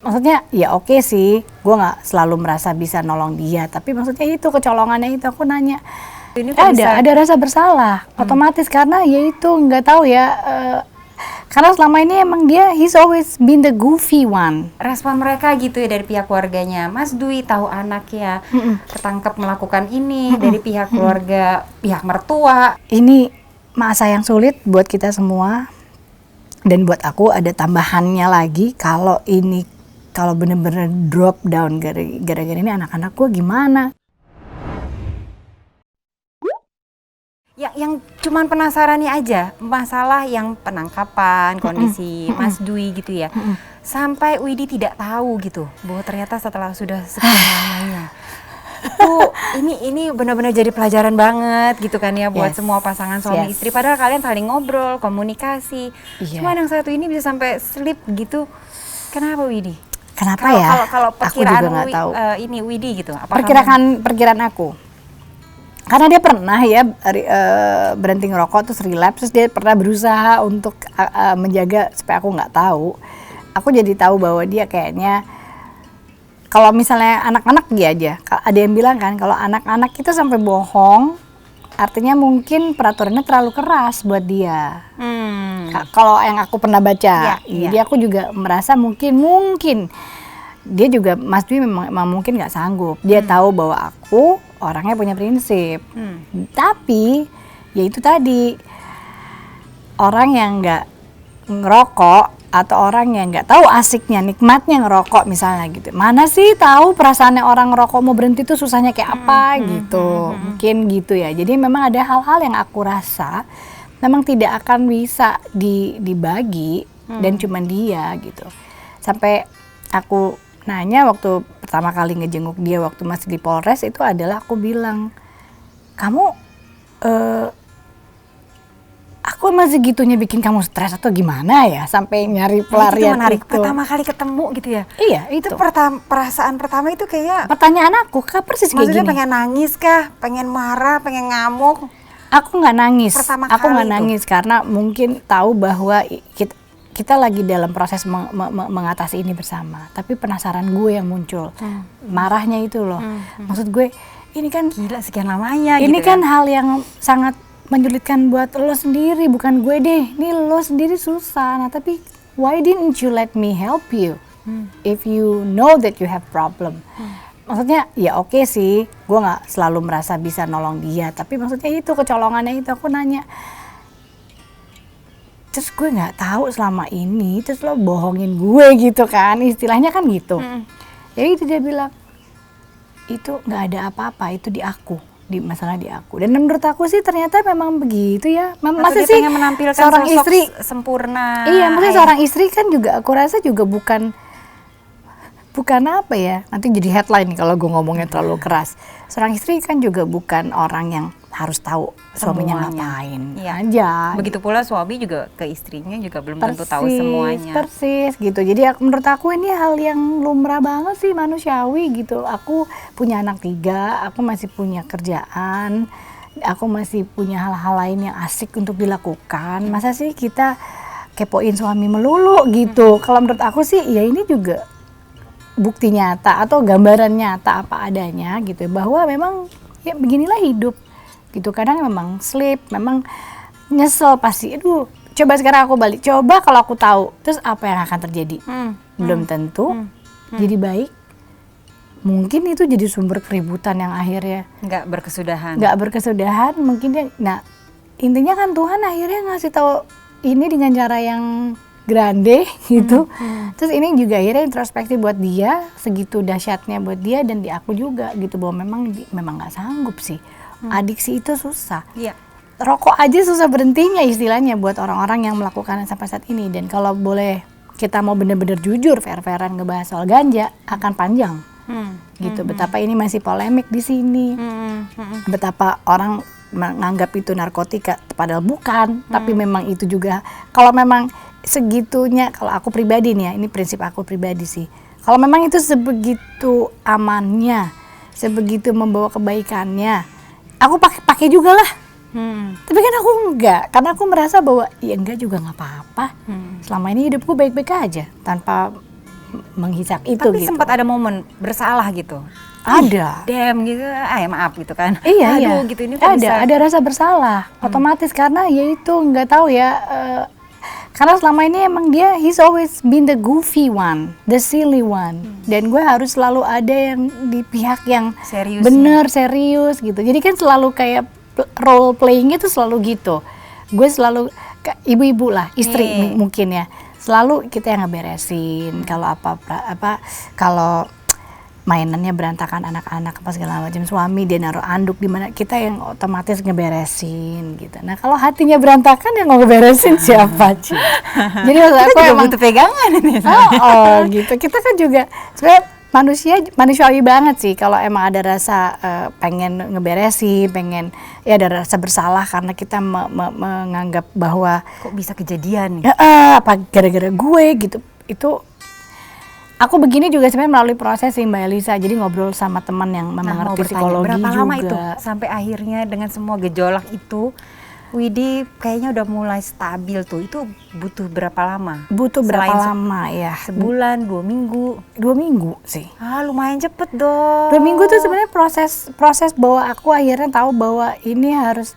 maksudnya ya oke sih, gue nggak selalu merasa bisa nolong dia, tapi maksudnya itu kecolongannya itu aku nanya, Ini kok bisa ada rasa bersalah, otomatis karena ya itu nggak tahu ya, karena selama ini emang he's always been the goofy one. respon mereka gitu ya dari pihak keluarganya. Mas Dwi tahu anaknya ketangkep melakukan ini dari pihak keluarga, pihak mertua. Ini masa yang sulit buat kita semua, dan buat aku ada tambahannya lagi, kalau bener-bener drop down gara-gara ini anak-anak gue gimana? Yang cuman penasarannya aja, masalah yang penangkapan, kondisi Mas Dwi gitu ya. Sampai Widi tidak tahu gitu, bahwa ternyata setelah sudah sekian lamanya. Itu ini benar-benar jadi pelajaran banget gitu kan ya buat semua pasangan suami istri. Padahal kalian saling ngobrol, komunikasi. Cuma yang satu ini bisa sampai slip gitu. Kenapa Widi? Kenapa ya? Kalau Aku juga perkiraan nggak tahu. Ini Widi gitu. Perkiraan aku. Karena dia pernah ya berhenti ngerokok terus relapse, terus dia pernah berusaha untuk menjaga supaya aku nggak tahu. Aku jadi tahu bahwa dia kayaknya, kalau misalnya anak-anak dia aja, ada yang bilang kan kalau anak-anak kita sampai bohong, artinya mungkin peraturannya terlalu keras buat dia. Kalau yang aku pernah baca, jadi aku juga merasa mungkin dia juga, Mas Dwi memang mungkin nggak sanggup. Dia tahu bahwa aku orangnya punya prinsip, tapi ya itu tadi, orang yang nggak ngerokok atau orang yang nggak tahu asiknya, nikmatnya ngerokok misalnya gitu, mana sih tahu perasaannya orang ngerokok mau berhenti tuh susahnya kayak apa gitu. Mungkin gitu ya. Jadi memang ada hal-hal yang aku rasa memang tidak akan bisa dibagi dan cuman dia gitu. Sampai aku nanya waktu pertama kali ngejenguk dia waktu masih di Polres, itu adalah aku bilang, kamu aku masih gitunya bikin kamu stres atau gimana ya sampai nyari pelarian itu. Pertama kali ketemu gitu ya. Iya itu. Perasaan pertama itu kayak pertanyaan aku, persis kayak maksudnya gini. pengen nangis kah, pengen marah, pengen ngamuk? Aku nggak nangis. Aku nggak nangis karena mungkin tahu bahwa kita lagi dalam proses mengatasi ini bersama. Tapi penasaran gue yang muncul, marahnya itu loh. Maksud gue, ini kan gila sekian lamanya. Ini gitu kan hal yang sangat menyulitkan buat lo sendiri, bukan gue deh. Ini lo sendiri susah. Nah tapi why didn't you let me help you? If you know that you have problem. Maksudnya ya oke sih, gue nggak selalu merasa bisa nolong dia. Tapi maksudnya itu kecolongannya itu, aku nanya. Terus gue nggak tahu selama ini, terus lo bohongin gue gitu kan, istilahnya kan gitu. Ya itu dia bilang, itu nggak ada apa-apa, itu di aku, masalah di aku. Dan menurut aku sih ternyata memang begitu ya. Masa sih menampilkan seorang sosok istri sempurna? Iya, maksudnya seorang istri kan juga, aku rasa juga bukan apa ya, nanti jadi headline nih kalau gue ngomongnya terlalu keras. Seorang istri kan juga bukan orang yang harus tahu suaminya ngapain aja. Begitu pula suami juga ke istrinya juga belum tentu tahu semuanya. Persis gitu. Jadi menurut aku ini hal yang lumrah banget sih, manusiawi gitu. Aku punya anak 3, aku masih punya kerjaan, aku masih punya hal-hal lain yang asik untuk dilakukan. Masa sih kita kepoin suami melulu gitu. Kalau menurut aku sih ya ini juga bukti nyata atau gambaran nyata apa adanya gitu, bahwa memang ya beginilah hidup gitu. Kadang memang slip, memang nyesel pasti, aduh coba sekarang aku balik, coba kalau aku tahu, terus apa yang akan terjadi? Belum tentu jadi baik. Mungkin itu jadi sumber keributan yang akhirnya nggak berkesudahan mungkin dia. Nah intinya kan Tuhan akhirnya ngasih tahu ini dengan cara yang grande gitu. Terus ini juga akhirnya introspeksi buat dia, segitu dahsyatnya buat dia dan di aku juga gitu, bahwa memang nggak sanggup sih. Adiksi itu susah. Rokok aja susah berhentinya istilahnya buat orang-orang yang melakukannya sampai saat ini. Dan kalau boleh kita mau benar-benar jujur, fair-fairan ngebahas soal ganja akan panjang. Gitu. Betapa ini masih polemik di sini. Betapa orang menganggap itu narkotika padahal bukan, tapi memang itu juga kalau memang segitunya, kalau aku pribadi nih ya, ini prinsip aku pribadi sih. Kalau memang itu sebegitu amannya, sebegitu membawa kebaikannya, aku pakai juga lah. Tapi kan aku enggak, karena aku merasa bahwa ya enggak juga nggak apa-apa. Selama ini hidupku baik-baik aja, tanpa menghisap itu Tapi gitu. sempat ada momen bersalah gitu. Ada. Damn gitu, ya maaf gitu kan. Iya, Aduh iya. gitu, ini kok bisa. Ada rasa bersalah, otomatis karena ya itu nggak tahu ya. Karena selama ini emang he's always been the goofy one, the silly one. Dan gue harus selalu ada yang di pihak yang Seriusnya. bener, serius gitu. Jadi kan selalu kayak role playing itu selalu gitu. Gue selalu ibu-ibu lah, istri mungkin ya. Selalu kita yang ngeberesin kalau kalau mainannya berantakan anak-anak apa segala macam, suami dia naruh anduk di mana, kita yang otomatis ngeberesin gitu. Nah kalau hatinya berantakan yang mau ngeberesin siapa sih? Jadi maksud Kita aku juga emang butuh pegangan ini. gitu. Kita kan juga sebenarnya manusiawi banget sih kalau emang ada rasa pengen ngeberesin, pengen ya ada rasa bersalah karena kita menganggap bahwa Kok bisa kejadian nih? apa gara-gara gue gitu. Itu aku begini juga sebenarnya melalui proses sih Mbak Elisa, jadi ngobrol sama teman yang memang Mau ngerti bertanya, psikologi berapa juga. lama itu sampai akhirnya dengan semua gejolak itu Widi kayaknya udah mulai stabil tuh? Itu butuh berapa lama? Butuh berapa Selain lama ya? Sebulan, 2 minggu? 2 minggu sih. Lumayan cepet dong. 2 minggu tuh sebenarnya proses bahwa aku akhirnya tahu bahwa ini harus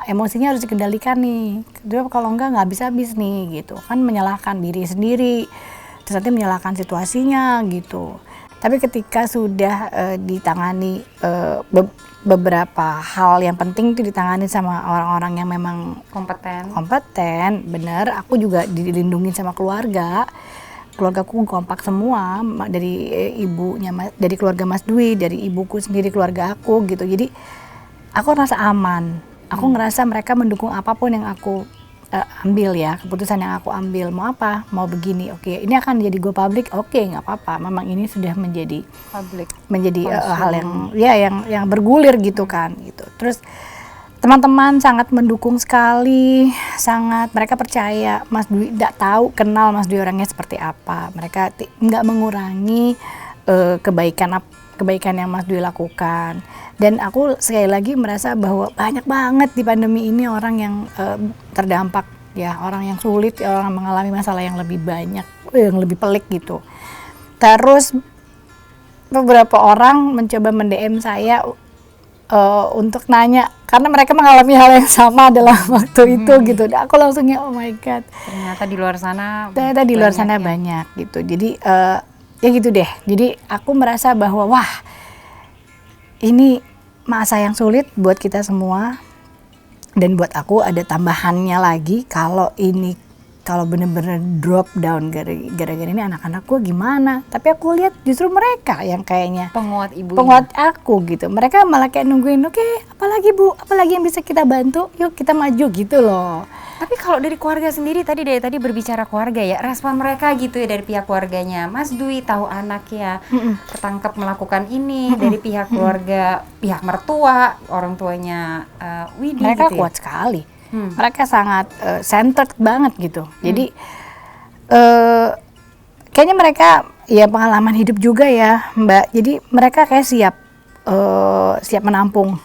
emosinya harus dikendalikan nih. Dia kalau enggak habis-habis nih gitu. Kan menyalahkan diri sendiri. Terus nanti menyalahkan situasinya gitu. Tapi ketika sudah ditangani beberapa hal yang penting itu ditangani sama orang-orang yang memang kompeten, bener. Aku juga dilindungi sama keluargaku kompak semua, dari ibunya, dari keluarga Mas Dwi, dari ibuku sendiri, keluarga aku gitu. Jadi aku ngerasa aman. Aku ngerasa mereka mendukung apapun yang aku ambil ya, keputusan yang aku ambil. Mau apa, mau begini, oke. Ini akan jadi go public, oke, nggak apa-apa. Memang ini sudah menjadi Public. hal yang bergulir gitu kan, gitu. Terus teman-teman sangat mendukung sekali, mereka percaya Mas Dwi, kenal Mas Dwi orangnya seperti apa. Mereka nggak mengurangi kebaikan yang Mas Dwi lakukan. Dan aku sekali lagi merasa bahwa banyak banget di pandemi ini orang yang terdampak ya, orang yang sulit, orang yang mengalami masalah yang lebih banyak, yang lebih pelik gitu. Terus beberapa orang mencoba men-DM saya untuk nanya karena mereka mengalami hal yang sama dalam waktu itu gitu. Dan aku langsung oh my god. Ternyata di luar sana banyak gitu. Jadi ya gitu deh. Jadi aku merasa bahwa wah, ini masa yang sulit buat kita semua, dan buat aku ada tambahannya lagi kalau bener-bener drop down gara-gara ini anak-anakku gimana. Tapi aku lihat justru mereka yang kayaknya penguat aku gitu. Mereka malah kayak nungguin, oke, apalagi Bu, apalagi yang bisa kita bantu, yuk kita maju gitu loh. Tapi kalau dari keluarga sendiri, dari tadi berbicara keluarga ya, respon mereka gitu ya dari pihak keluarganya. Mas Dwi tahu anaknya ketangkep melakukan ini, dari pihak keluarga, pihak mertua, orang tuanya Widi mereka gitu kuat ya? sekali. Mereka sangat centered banget gitu. Jadi kayaknya mereka ya pengalaman hidup juga ya Mbak. Jadi mereka kayak siap menampung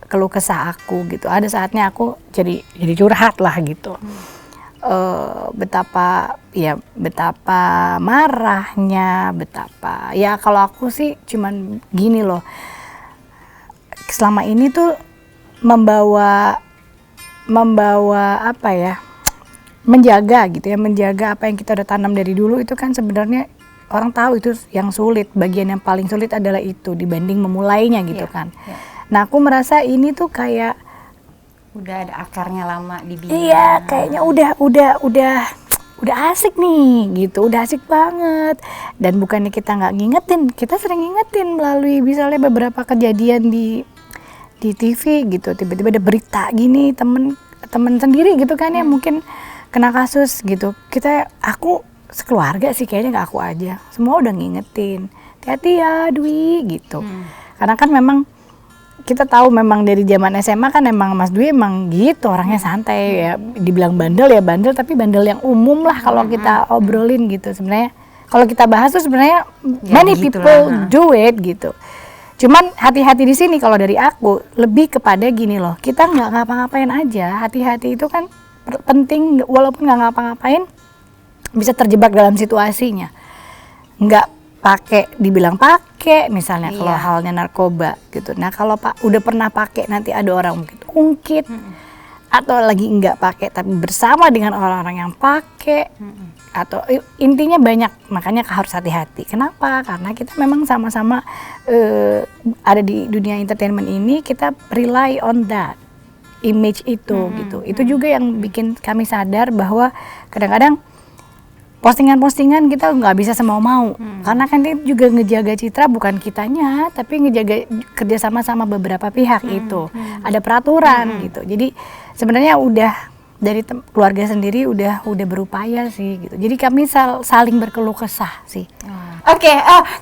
keluh kesah aku gitu. Ada saatnya aku jadi curhat lah gitu. Betapa marahnya, ya kalau aku sih cuman gini loh. Selama ini tuh membawa apa ya, menjaga gitu ya, menjaga apa yang kita udah tanam dari dulu itu kan sebenarnya orang tahu itu yang sulit, bagian yang paling sulit adalah itu dibanding memulainya gitu kan. Nah aku merasa ini tuh kayak udah ada akarnya lama di bina. Iya, kayaknya udah asik nih gitu, udah asik banget. Dan bukannya kita nggak ngingetin, kita sering ngingetin melalui misalnya beberapa kejadian di TV gitu, tiba-tiba ada berita gini, temen sendiri gitu kan ya mungkin kena kasus gitu. Aku sekeluarga sih kayaknya, nggak aku aja, semua udah ngingetin, hati-hati ya Dwi gitu. Karena kan memang kita tahu memang dari zaman SMA kan emang Mas Dwi emang gitu, orangnya santai ya, dibilang bandel ya bandel, tapi bandel yang umum lah kalau kita obrolin gitu. Sebenarnya kalau kita bahas tuh sebenarnya many people do it gitu. Cuman hati-hati di sini kalau dari aku lebih kepada gini loh, kita nggak ngapa-ngapain aja, hati-hati itu kan penting, walaupun nggak ngapa-ngapain bisa terjebak dalam situasinya. nggak pakai dibilang pakai misalnya kalau Iya. halnya narkoba gitu. Nah kalau udah pernah pakai nanti ada orang mungkin ungkit atau lagi nggak pakai tapi bersama dengan orang-orang yang pakai atau intinya banyak, makanya harus hati-hati. Kenapa? Karena kita memang sama-sama ada di dunia entertainment ini, kita rely on that image itu gitu. Itu juga yang bikin kami sadar bahwa kadang-kadang postingan-postingan kita nggak bisa semau-mau, karena kan itu juga ngejaga citra bukan kitanya, tapi ngejaga kerjasama sama beberapa pihak itu. Ada peraturan gitu. Jadi sebenarnya udah dari keluarga sendiri udah berupaya sih gitu. Jadi kami saling berkeluh kesah sih. Oke,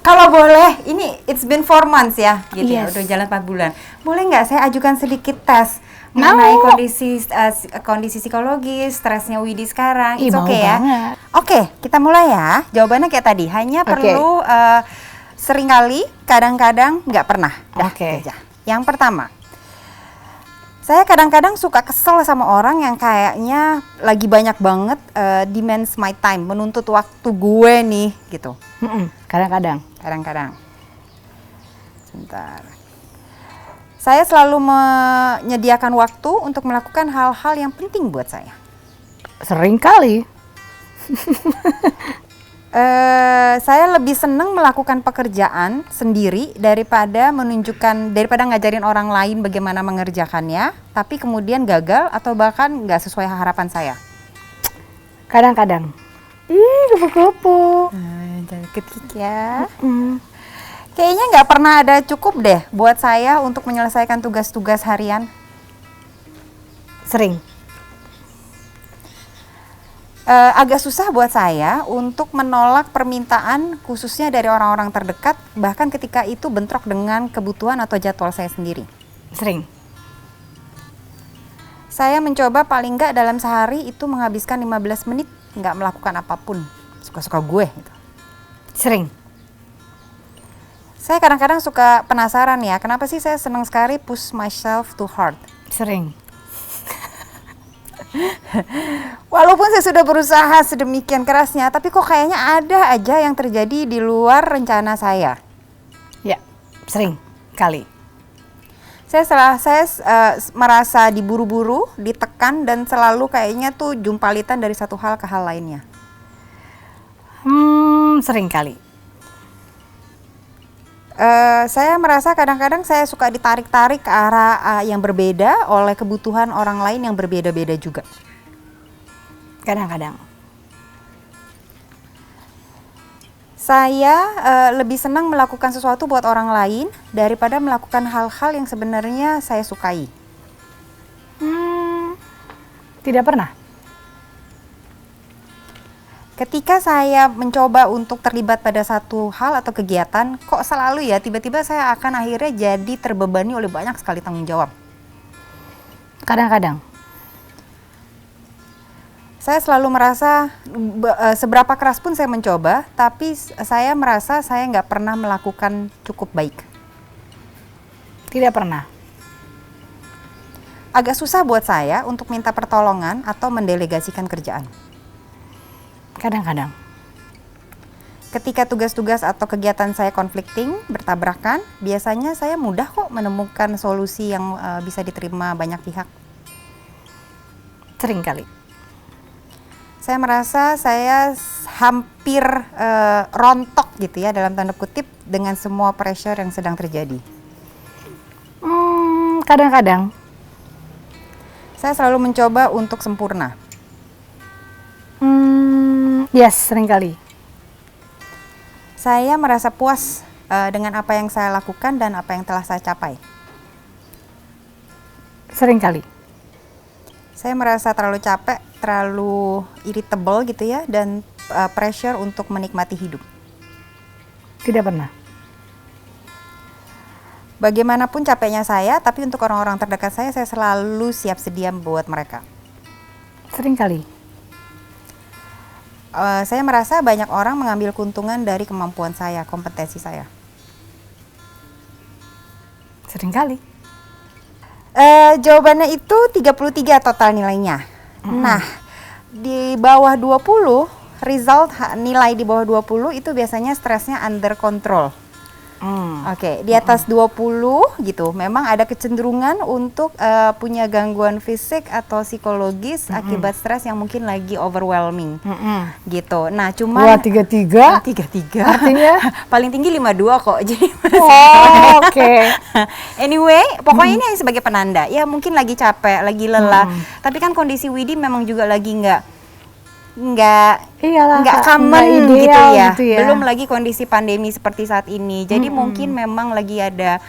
kalau boleh, ini it's been 4 months ya, gitu ya, Yes. udah jalan 4 bulan. Boleh nggak saya ajukan sedikit tes Mau. mengenai kondisi psikologis, stresnya Widi sekarang? Ih, It's mau okay ya? banget. Oke, kita mulai ya. Jawabannya kayak tadi, hanya Oke. perlu seringkali, kadang-kadang nggak pernah. Dah, Oke. itu aja. Yang pertama, saya kadang-kadang suka kesel sama orang yang kayaknya lagi banyak banget demands my time, menuntut waktu gue nih, gitu. Kadang-kadang. Kadang-kadang. Sebentar. Saya selalu menyediakan waktu untuk melakukan hal-hal yang penting buat saya. Sering kali. Saya lebih senang melakukan pekerjaan sendiri daripada ngajarin orang lain bagaimana mengerjakannya, tapi kemudian gagal atau bahkan nggak sesuai harapan saya. Kadang-kadang. Ih, kupu-kupu. Jangan ketik ya. Kayaknya nggak pernah ada cukup deh buat saya untuk menyelesaikan tugas-tugas harian. Sering. Agak susah buat saya untuk menolak permintaan khususnya dari orang-orang terdekat, bahkan ketika itu bentrok dengan kebutuhan atau jadwal saya sendiri. Sering. Saya mencoba paling nggak dalam sehari itu menghabiskan 15 menit nggak melakukan apapun, suka-suka gue gitu. Sering. Saya kadang-kadang suka penasaran ya, kenapa sih saya senang sekali push myself too hard. Sering. Walaupun saya sudah berusaha sedemikian kerasnya, tapi kok kayaknya ada aja yang terjadi di luar rencana saya. Ya, sering kali. Saya merasa diburu-buru, ditekan, dan selalu kayaknya tuh jumpalitan dari satu hal ke hal lainnya. Sering kali. Saya merasa kadang-kadang saya suka ditarik-tarik ke arah yang berbeda oleh kebutuhan orang lain yang berbeda-beda juga. Kadang-kadang. Saya lebih senang melakukan sesuatu buat orang lain daripada melakukan hal-hal yang sebenarnya saya sukai. Tidak pernah. Ketika saya mencoba untuk terlibat pada satu hal atau kegiatan, kok selalu ya tiba-tiba saya akan akhirnya jadi terbebani oleh banyak sekali tanggung jawab. Kadang-kadang. Saya selalu merasa seberapa keras pun saya mencoba, tapi saya merasa saya nggak pernah melakukan cukup baik. Tidak pernah. Agak susah buat saya untuk minta pertolongan atau mendelegasikan kerjaan. Kadang-kadang. Ketika tugas-tugas atau kegiatan saya konflikting, bertabrakan, biasanya saya mudah kok menemukan solusi yang bisa diterima banyak pihak. Sering kali. Saya merasa saya hampir rontok gitu ya dalam tanda kutip dengan semua pressure yang sedang terjadi. Kadang-kadang. Saya selalu mencoba untuk sempurna. Yes, sering kali. Saya merasa puas dengan apa yang saya lakukan dan apa yang telah saya capai. Sering kali. Saya merasa terlalu capek, terlalu irritable gitu ya, dan pressure untuk menikmati hidup. Tidak pernah. Bagaimanapun capeknya saya, tapi untuk orang-orang terdekat saya selalu siap sedia buat mereka. Sering kali. Saya merasa banyak orang mengambil keuntungan dari kemampuan saya, kompetensi saya. Sering kali. Jawabannya itu 33 total nilainya. Nah, di bawah 20 result nilai di bawah 20 itu biasanya stresnya under control. Oke, di atas 20 gitu, memang ada kecenderungan untuk punya gangguan fisik atau psikologis akibat stres yang mungkin lagi overwhelming, gitu. Nah, cuma Wah, 33? 33. Artinya? Paling tinggi 52 kok, jadi Oh, oke. Anyway, pokoknya ini sebagai penanda, ya mungkin lagi capek, lagi lelah, tapi kan kondisi Widi memang juga lagi nggak Iyalah, common nggak ideal gitu ya. Belum lagi kondisi pandemi seperti saat ini. Jadi mungkin memang lagi ada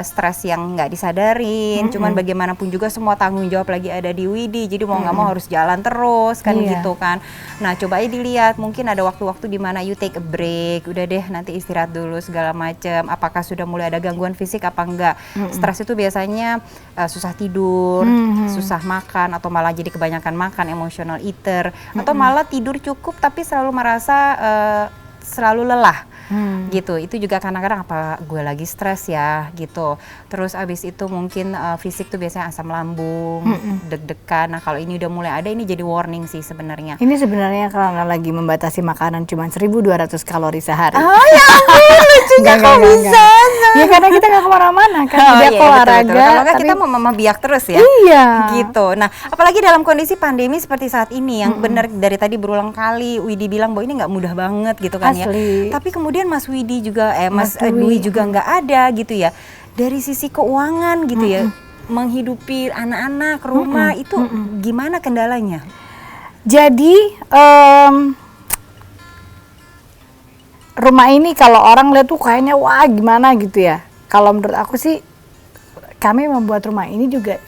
stres yang nggak disadarin. Cuman bagaimanapun juga semua tanggung jawab lagi ada di Widi. Jadi mau nggak mau harus jalan terus kan gitu kan. Nah, coba aja dilihat, mungkin ada waktu-waktu di mana you take a break. Udah deh, nanti istirahat dulu segala macam. Apakah sudah mulai ada gangguan fisik apa enggak? Stres itu biasanya susah tidur, susah makan, atau malah jadi kebanyakan makan, emotional eater, atau malah tidur cukup tapi selalu merasa selalu lelah. Gitu, itu juga kadang-kadang apa gue lagi stres ya gitu. Terus abis itu mungkin fisik tuh biasanya asam lambung, deg-degan. Nah, kalau ini udah mulai ada, ini jadi warning sih sebenarnya. Ini sebenarnya kalau lagi membatasi makanan cuma 1.200 kalori sehari. Oh ya ampun, lucunya kok bisa. Ya karena kita nggak kemana-mana kan, jadi aku olahraga. Kalau nggak kita mau mama biak terus ya. Iya. Gitu. Nah, apalagi dalam kondisi pandemi seperti saat ini yang benar dari tadi berulang kali Widi bilang bahwa ini nggak mudah banget gitu kan ya. Tapi kemudian Mas Widi juga Mas Dwi juga nggak ada gitu ya. Dari sisi keuangan gitu ya, menghidupi anak-anak, rumah itu gimana kendalanya? Jadi rumah ini kalau orang lihat tuh kayaknya wah gimana gitu ya. Kalau menurut aku sih kami membuat rumah ini juga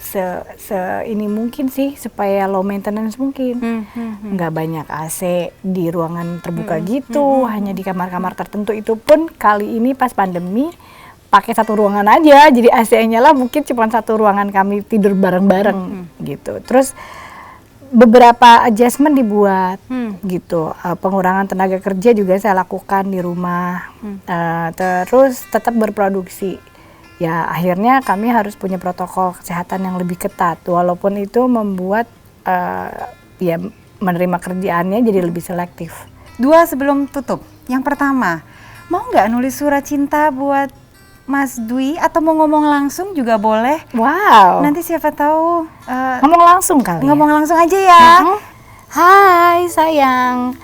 ini mungkin sih supaya low maintenance mungkin. Nggak banyak AC di ruangan terbuka gitu, hanya di kamar-kamar tertentu. Itu pun kali ini pas pandemi pakai satu ruangan aja, jadi AC-nya lah mungkin cuma satu ruangan kami tidur bareng-bareng gitu. Terus beberapa adjustment dibuat gitu, pengurangan tenaga kerja juga saya lakukan di rumah, terus tetap berproduksi. Ya akhirnya kami harus punya protokol kesehatan yang lebih ketat, walaupun itu membuat ya menerima kerjaannya jadi lebih selektif. Dua sebelum tutup, yang pertama, mau nggak nulis surat cinta buat Mas Dwi atau mau ngomong langsung juga boleh. Wow. Nanti siapa tahu ngomong langsung kali. Ngomong langsung aja ya. Hai sayang,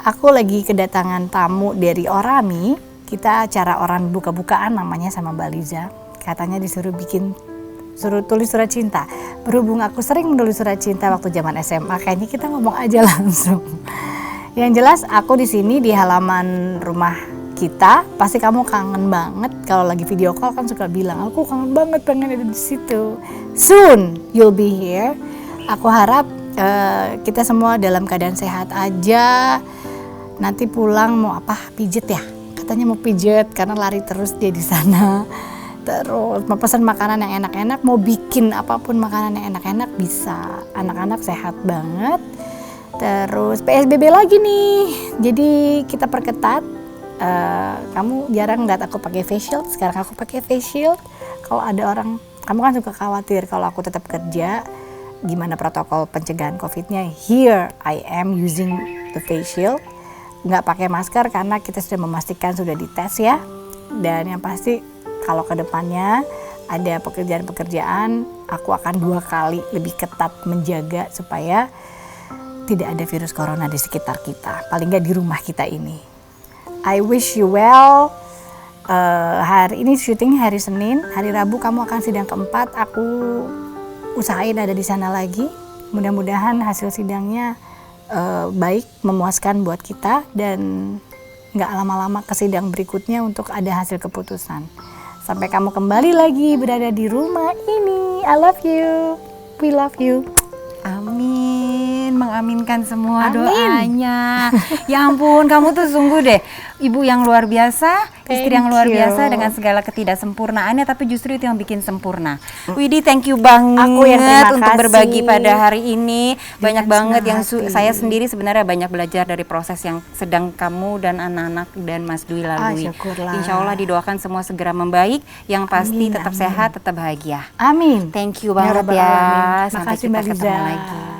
aku lagi kedatangan tamu dari Orami. Kita acara orang buka-bukaan namanya sama Mbak Liza. Katanya disuruh tulis surat cinta. Berhubung aku sering menulis surat cinta waktu zaman SMA, kayaknya kita ngomong aja langsung. Yang jelas aku di sini di halaman rumah kita, pasti kamu kangen banget. Kalau lagi video call kan suka bilang, aku kangen banget pengen ada di situ. Soon you'll be here. Aku harap kita semua dalam keadaan sehat aja. Nanti pulang mau apa? Pijet ya? Katanya mau pijet karena lari terus dia di sana. Terus mau pesan makanan yang enak-enak, mau bikin apapun makanan yang enak-enak bisa. Anak-anak sehat banget. Terus PSBB lagi nih, jadi kita perketat. Kamu jarang lihat aku pakai face shield, sekarang aku pakai face shield. Kalau ada orang, kamu kan suka khawatir kalau aku tetap kerja, gimana protokol pencegahan COVID-nya. Here I am using the face shield. Nggak pakai masker karena kita sudah memastikan sudah dites ya. Dan yang pasti kalau ke depannya ada pekerjaan-pekerjaan, aku akan 2 kali lebih ketat menjaga supaya tidak ada virus corona di sekitar kita, paling nggak di rumah kita ini. I wish you well. Hari ini syuting hari Senin, hari Rabu kamu akan sidang keempat. Aku usahain ada di sana lagi. Mudah-mudahan hasil sidangnya baik, memuaskan buat kita dan nggak lama-lama ke sidang berikutnya untuk ada hasil keputusan. Sampai kamu kembali lagi berada di rumah ini. I love you. We love you. Amin, mengaminkan semua doanya. Ya ampun, kamu tuh sungguh deh ibu yang luar biasa, istri yang luar biasa dengan segala ketidaksempurnaannya, tapi justru itu yang bikin sempurna. Widi, thank you banget untuk berbagi pada hari ini. Banyak banget yang saya sendiri sebenarnya banyak belajar dari proses yang sedang kamu dan anak-anak dan Mas Dwi lalui. Insya Allah didoakan semua segera membaik, yang pasti tetap sehat, tetap bahagia. Amin. Thank you banget ya. Sampai kita ketemu lagi.